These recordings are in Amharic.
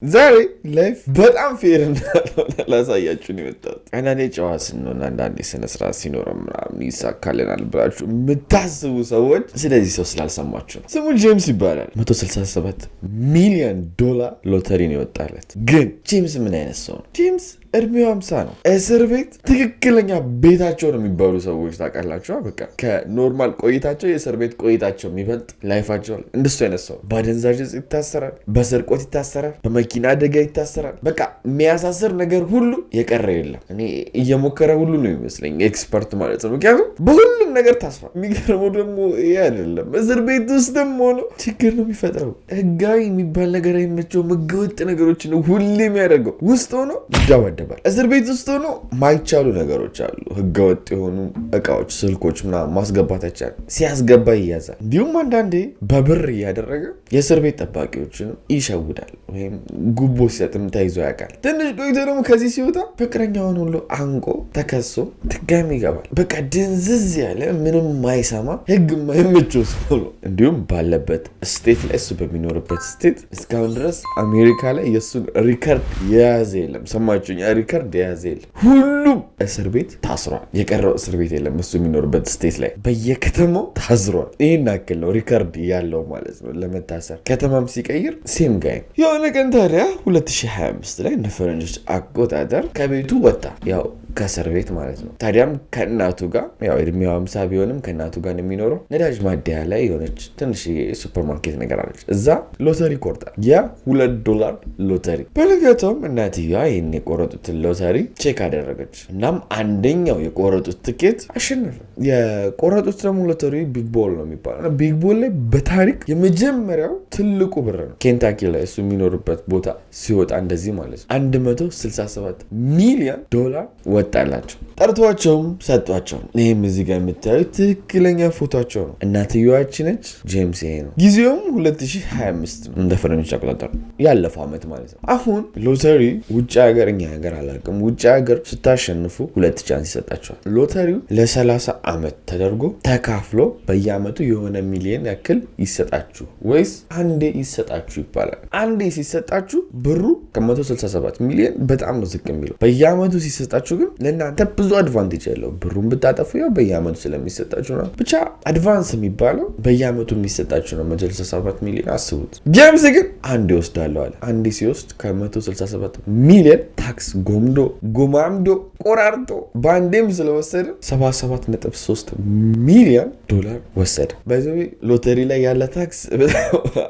ዛሬ ላይፍ በጣም ፌር እንዳልሆነ ላሳያችሁ ነው የመጣሁት። አንዳንዴ ጨዋ ስንሆን አንዳንዴ ስነስርዓት ሲኖረን ምናምን ይሳካልናል ብላችሁ የምታስቡ ሰዎች ስለዚህ ሰው ስላልሰማችሁ ነው። ስሙ ጄምስ ይባላል። $167 ሚሊዮን ሎተሪ ነው የወጣለት። ግን ጄምስ ምን አይነት ሰው ነው? ጄምስ እድሜው 50 ነው። እስር ቤት ትክክለኛ ቤታቸው ነው የሚባሉ ሰዎች ታውቃላችሁ። በቃ ከኖርማል ቆይታቸው የእስር ቤት ቆይታቸው የሚበልጥ ላይፋቸው እንደሱ አይነት ሰው በአደንዛዥ ዕፅ ይታሰራል፣ በስርቆት ይታሰራል፣ በመኪና አደጋ ይታሰራል። በቃ የሚያሳስር ነገር ሁሉ የቀረ የለም። እኔ እየሞከረ ሁሉ ነው ይመስለኝ ኤክስፐርት ማለት ነው። ምክንያቱም በሁሉም ነገር ታስሯል። የሚገርመው ደግሞ ይሄ አይደለም፣ እስር ቤት ውስጥ ደግሞ ሆኖ ችግር ነው የሚፈጥረው። ህጋዊ የሚባል ነገር አይመቸውም። ህገወጥ ነገሮች ነው ሁሌ የሚያደርገው። ውስጥ ሆኖ ይደባደባል። እስር ቤት ውስጥ ሆኖ ማይቻሉ ነገሮች አሉ። ህገወጥ የሆኑ እቃዎች፣ ስልኮች ምናምን ማስገባት አይቻልም። ሲያስገባ ይያዛል። እንዲሁም አንዳንዴ በብር እያደረገ የእስር ቤት ጠባቂዎችን ይሸውዳል ወይም ጉቦ ሲሰጥም ተይዞ ያውቃል። ትንሽ ቆይቶ ደግሞ ከዚህ ሲወጣ ፍቅረኛውን ሁሉ አንቆ ተከሶ ድጋሚ ይገባል። በቃ ድንዝዝ ያለ ምንም ማይሰማ ህግ ማይመቸው ሰው ነው። እንዲሁም ባለበት ስቴት ላይ እሱ በሚኖርበት ስቴት እስካሁን ድረስ አሜሪካ ላይ የእሱን ሪከርድ የያዘ የለም። ሰማችሁኝ? ሪከርድ የያዘ የለም። ሁሉም እስር ቤት ታስሯል። የቀረው እስር ቤት የለም። እሱ የሚኖርበት ስቴት ላይ በየከተማው ታስሯል። ይህን ያክል ነው ሪከርድ ያለው ማለት ነው ለመታሰር። ከተማም ሲቀይር ሴም ጋይ። የሆነ ቀን ታዲያ 2025 ላይ እንደ ፈረንጆች አቆጣጠር ከቤቱ ወጣ። ያው ከእስር ቤት ማለት ነው። ታዲያም ከእናቱ ጋር ያው እድሜው 50 ቢሆንም ከእናቱ ጋር የሚኖረው ነዳጅ ማደያ ላይ የሆነች ትንሽ ሱፐርማርኬት ነገር አለች። እዛ ሎተሪ ቆርጣል። $2 ሎተሪ። በነገታውም እናትየዋ ይህን የቆረጡትን ሎተሪ ቼክ አደረገች። እናም አንደኛው የቆረጡት ትኬት አሸነፈ። የቆረጡት ደግሞ ሎተሪ ቢግ ቦል ነው የሚባለው። ቢግ ቦል ላይ በታሪክ የመጀመሪያው ትልቁ ብር ነው። ኬንታኪ ላይ እሱ የሚኖርበት ቦታ ሲወጣ እንደዚህ ማለት ነው $167 ሚሊዮን ወጣላቸው። ጠርቷቸውም ሰጧቸው። ይህም እዚህ ጋር የምታዩት ትክክለኛ ፎቶቸው ነው። እናትየዋች ነች። ጄምስ ይሄ ነው። ጊዜውም 2025 ነው እንደ ፈረንጆች አቆጣጠር፣ ያለፈው ዓመት ማለት ነው። አሁን ሎተሪ ውጭ ሀገር፣ እኛ ሀገር አላውቅም፣ ውጭ ሀገር ስታሸንፉ 2 ቻንስ ይሰጣቸዋል። ሎተሪው ለ30 ዓመት ተደርጎ ተካፍሎ በየዓመቱ የሆነ ሚሊዮን ያክል ይሰጣችሁ ወይስ አንዴ ይሰጣችሁ ይባላል። አንዴ ሲሰጣችሁ ብሩ ከ167 ሚሊዮን በጣም ነው ዝቅ የሚለው። በየዓመቱ ሲሰጣችሁ ግን ለእናንተ ብዙ አድቫንቴጅ ያለው፣ ብሩን ብታጠፉ ያው በየዓመቱ ስለሚሰጣችሁ ነው። ብቻ አድቫንስ የሚባለው በየዓመቱ የሚሰጣችሁ ነው። 167 ሚሊዮን አስቡት። ጄምስ ግን አንዴ ወስዳለሁ አለ። አንዴ ሲወስድ ከ167 ሚሊዮን ታክስ ጎማምዶ ቆራርጦ በአንዴም ስለወሰደ $77.3 ሚሊዮን ወሰደ። በዚህ ሎተሪ ላይ ያለ ታክስ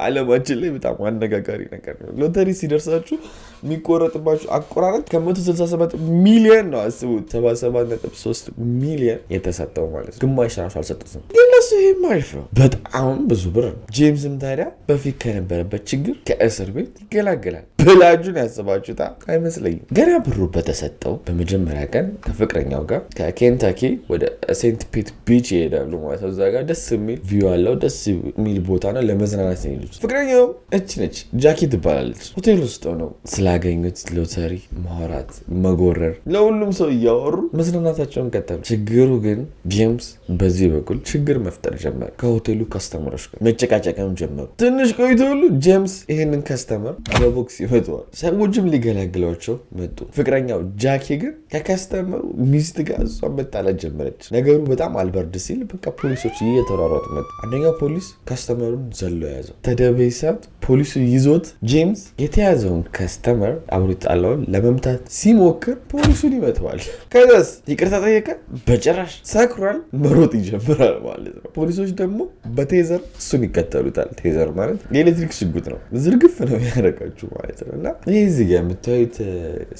ዓለማችን ላይ በጣም አነጋጋሪ ነገር ነው። ሎተሪ ሲደርሳችሁ የሚቆረጥባችሁ አቆራረጥ ከ167 ሚሊዮን ነው። አስቡት። $77.3 ሚሊዮን የተሰጠው ማለት ነው። ግማሽ ራሱ አልሰጡትም። ግን ለሱ ይሄም አሪፍ ነው። በጣም ብዙ ብር ነው። ጄምስም ታዲያ በፊት ከነበረበት ችግር ከእስር ቤት ይገላገላል ብላችሁን ያስባችሁታ? አይመስለኝም። ገና ብሩ በተሰጠው በመጀመሪያ ቀን ከፍቅረኛው ጋር ከኬንታኪ ወደ ሴንት ፒት ቢች ይሄዳሉ ማለት ነው። እዛ ጋር ደስ የሚል ቪው አለው። ደስ የሚል ቦታ ነው። ለመዝናናት ነው የሄዱት። ፍቅረኛው እች ነች፣ ጃኪ ትባላለች። ሆቴል ውስጥ ነው ስላገኙት ሎተሪ ማውራት፣ መጎረር፣ ለሁሉም ሰው እያወሩ መዝናናታቸውን ቀጠሉ። ችግሩ ግን ጄምስ በዚህ በኩል ችግር መፍጠር ጀመረ። ከሆቴሉ ከስተመሮች ጋር መጨቃጨቅም ጀመሩ። ትንሽ ቆይቶ ሁሉ ጄምስ ይህንን ከስተመር በቦክስ ይመተዋል። ሰዎችም ሊገላግሏቸው መጡ። ፍቅረኛው ጃኪ ግን ከከስተመሩ ሚስት ጋር እሷ መጣላት ጀመረች። ነገሩ በጣም አልበርድ ሲል በቃ ፖሊሶች እየተሯሯጡ መጡ። አንደኛው ፖሊስ ከስተመሩን ዘሎ ያዘው። ተደበይ ሰዓት ፖሊሱ ይዞት ጄምስ የተያዘውን ከስተመር አብሮ ጣላውን ለመምታት ሲሞክር ፖሊሱን ይመተዋል። ከዛስ ይቅርታ ጠየቀ። በጭራሽ ሰክሯል። መሮጥ ይጀምራል ማለት ነው። ፖሊሶች ደግሞ በቴዘር እሱን ይከተሉታል። ቴዘር ማለት የኤሌክትሪክ ሽጉጥ ነው። ዝርግፍ ነው ያደረጋችሁ ማለት ነው። እና ይህ እዚህ ጋር የምታዩት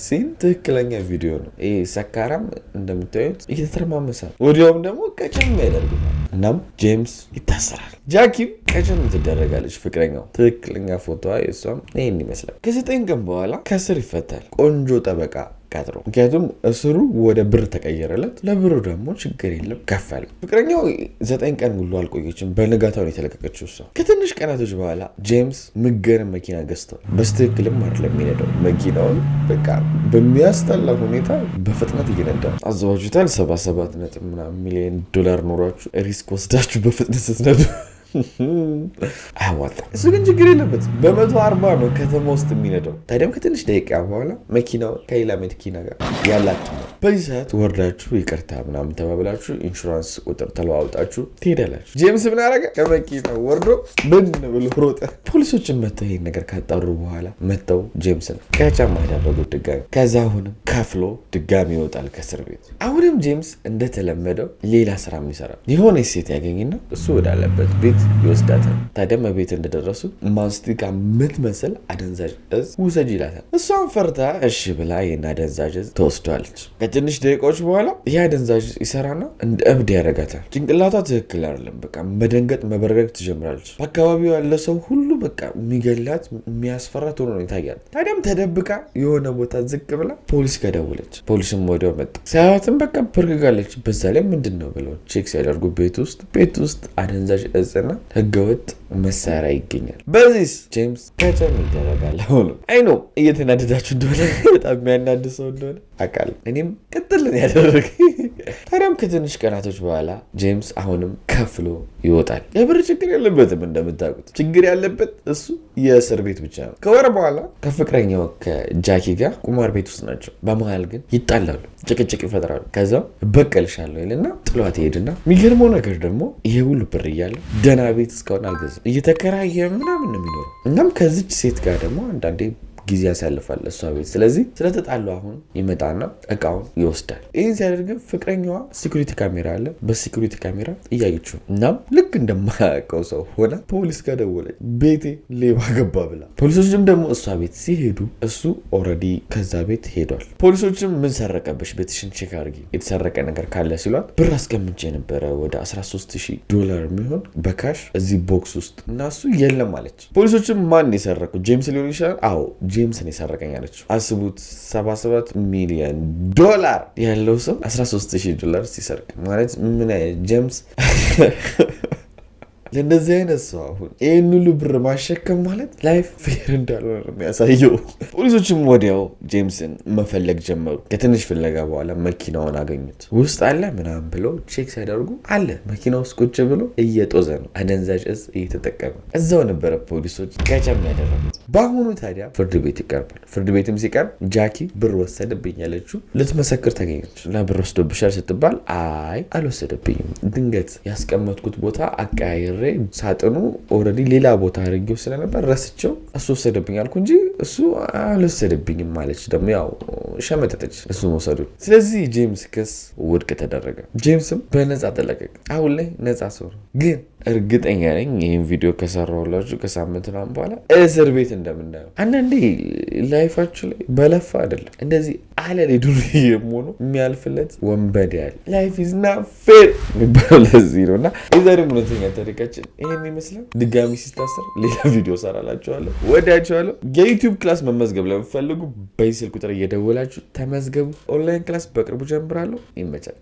ሲን ትክክለኛ ቪዲዮ ነው። ይህ ሰካራም እንደምታዩት እየተተረማመሳል። ወዲያውም ደግሞ ቀጭም ያደርጉታል። እናም ጄምስ ይታሰራል። ጃኪም ቀጭም ትደረጋለች። ፍቅረኛው ትክክለኛ ፎቶዋ የሷም ይህን ይመስላል። ከ9 ቀን በኋላ ከእስር ይፈታል። ቆንጆ ጠበቃ ቀጥሮ፣ ምክንያቱም እስሩ ወደ ብር ተቀየረለት። ለብሩ ደግሞ ችግር የለም ከፈለ። ፍቅረኛው 9 ቀን ሙሉ አልቆየችም። በንጋታው ነው የተለቀቀችው እሷ። ከትንሽ ቀናቶች በኋላ ጄምስ ምገርም መኪና ገዝተው፣ በስትክክልም አይደለም የሚነዳው መኪናውን፣ በቃ በሚያስጠላ ሁኔታ በፍጥነት እየነዳ አዘዋጁታል። $77 ሚሊዮን ኖሯችሁ ሪስክ ወስዳችሁ በፍጥነት ስትነዱ አያዋጣም። እሱ ግን ችግር የለበትም። በ140 ነው ከተማ ውስጥ የሚነዳው። ታዲያም ከትንሽ ደቂቃ በኋላ መኪናው ከሌላ መኪና ጋር ያላችሁ ነው። በዚህ ሰዓት ወርዳችሁ ይቅርታ ምናምን ተባብላችሁ ኢንሹራንስ ቁጥር ተለዋውጣችሁ ትሄዳላችሁ። ጄምስ ምን አደረገ? ከመኪናው ወርዶ ብን ብሎ ሮጠ። ፖሊሶችን መጥተው ይሄን ነገር ካጣሩ በኋላ መጥተው ጄምስን ከጫማ ያደረጉት ድጋሚ። ከዛ አሁንም ከፍሎ ድጋሚ ይወጣል ከእስር ቤት። አሁንም ጄምስ እንደተለመደው ሌላ ስራ የሚሰራ የሆነ ሴት ያገኝና እሱ ወዳለበት ቤት ይወስዳታል። ታዲያም ቤት እንደደረሱ ማስቲካ የምትመስል አደንዛዥ እጽ ውሰጅ ይላታል። እሷን ፈርታ እሺ ብላ ይህን አደንዛዥ እጽ ተወስደዋለች። ከትንሽ ደቂቃዎች በኋላ ይህ አደንዛዥ ይሰራና እንደ እብድ ያደርጋታል። ጭንቅላቷ ትክክል አይደለም። በቃ መደንገጥ መበረገግ ትጀምራለች። በአካባቢው ያለ ሰው ሁሉ በቃ የሚገላት የሚያስፈራት ሆኖ ነው ይታያል። ታዲያም ተደብቃ የሆነ ቦታ ዝቅ ብላ ፖሊስ ከደውለች። ፖሊስም ወዲያው መጣ። ሲያዩትም በቃ በርግጋለች። በዛ ላይ ምንድን ነው ብለው ቼክ ሲያደርጉ ቤት ውስጥ አደንዛዥ እጽና ህገወጥ መሳሪያ ይገኛል። በዚህ ጄምስ ከጨም ይደረጋል። አሁኑ አይኖ እየተናደዳችሁ እንደሆነ በጣም የሚያናድ ሰው እንደሆነ አውቃለሁ። እኔም ቅጥልን ያደረግ። ታዲያም ከትንሽ ቀናቶች በኋላ ጄምስ አሁንም ከፍሎ ይወጣል። የብር ችግር ያለበትም እንደምታውቁት ችግር ያለበት እሱ የእስር ቤት ብቻ ነው። ከወር በኋላ ከፍቅረኛው ከጃኪ ጋር ቁማር ቤት ውስጥ ናቸው። በመሀል ግን ይጣላሉ፣ ጭቅጭቅ ይፈጥራሉ። ከዛው በቀልሻለሁ ይልና ጥሏት ይሄድና የሚገርመው ነገር ደግሞ ይሄ ሁሉ ብር እያለ ደህና ቤት እስካሁን አልገዛም። እየተከራየ ምናምን ነው የሚኖረው። እናም ከዚች ሴት ጋር ደግሞ አንዳንዴ ጊዜ ያሳልፋል እሷ ቤት። ስለዚህ ስለተጣሉ አሁን ይመጣና እቃውን ይወስዳል። ይህን ሲያደርግ ፍቅረኛዋ ሲኩሪቲ ካሜራ አለ፣ በሲኩሪቲ ካሜራ እያየችው። እናም ልክ እንደማያውቀው ሰው ሆና ፖሊስ ጋር ደወለች፣ ቤቴ ሌባ ገባ ብላ። ፖሊሶችም ደግሞ እሷ ቤት ሲሄዱ እሱ ኦልሬዲ ከዛ ቤት ሄዷል። ፖሊሶችም ምን ሰረቀብሽ? ቤትሽን ቼክ አድርጊ፣ የተሰረቀ ነገር ካለ ሲሏት ብር አስቀምጬ ነበረ ወደ $13,000 የሚሆን በካሽ እዚህ ቦክስ ውስጥ እና እሱ የለም አለች። ፖሊሶችም ማን የሰረቁ? ጄምስ ሊሆን ይችላል። አዎ ጄምስን የሰረቀኝ አለችው። አስቡት $77 ሚሊዮን ያለው ሰው $13,000 ሲሰርቅ ማለት ምን አይነት ጄምስ ለእንደዚህ አይነት ሰው አሁን ይህን ሁሉ ብር ማሸከም ማለት ላይፍ ፌር እንዳልሆነ ነው የሚያሳየው። ፖሊሶችም ወዲያው ጄምስን መፈለግ ጀመሩ። ከትንሽ ፍለጋ በኋላ መኪናውን አገኙት። ውስጥ አለ ምናምን ብለው ቼክ ሲያደርጉ አለ። መኪና ውስጥ ቁጭ ብሎ እየጦዘ ነው፣ አደንዛዥ እጽ እየተጠቀመ። እዛው ነበረ ፖሊሶች ከጨም ያደረጉት። በአሁኑ ታዲያ ፍርድ ቤት ይቀርባል። ፍርድ ቤትም ሲቀርብ ጃኪ ብር ወሰደብኝ ያለችው ልትመሰክር ተገኘች። ለብር ወስዶብሻል ስትባል አይ አልወሰደብኝም፣ ድንገት ያስቀመጥኩት ቦታ አቀያየር ሳጥኑ ኦልሬዲ ሌላ ቦታ አድርጌው ስለነበር ረስቸው እሱ ወሰደብኝ አልኩ እንጂ እሱ አልወሰደብኝም ማለች። ደግሞ ያው ሸመጠጠች እሱ መውሰዱ። ስለዚህ ጄምስ ክስ ውድቅ ተደረገ። ጄምስም በነፃ ተለቀቀ። አሁን ላይ ነፃ ሰው ነው። ግን እርግጠኛ ነኝ ይህን ቪዲዮ ከሰራሁላችሁ ከሳምንት ምናምን በኋላ እስር ቤት እንደምናየው። አንዳንዴ ላይፋችሁ ላይ በለፋ አይደለም እንደዚህ አለሌ ዱር የሆኑ የሚያልፍለት ወንበዴ ያለ ላይፍ ኢዝ ናት ፌር የሚባለው ለዚህ ነው። እና የዛሬ እውነተኛ ታሪካችን ይህን ይመስላል። ድጋሚ ሲታሰር ሌላ ቪዲዮ ሰራላችኋለሁ። ወዳችኋለሁ። የዩቲዩብ ክላስ መመዝገብ ለምፈልጉ በስልክ ቁጥር እየደወላችሁ ተመዝገቡ። ኦንላይን ክላስ በቅርቡ ጀምራለሁ። ይመቻል።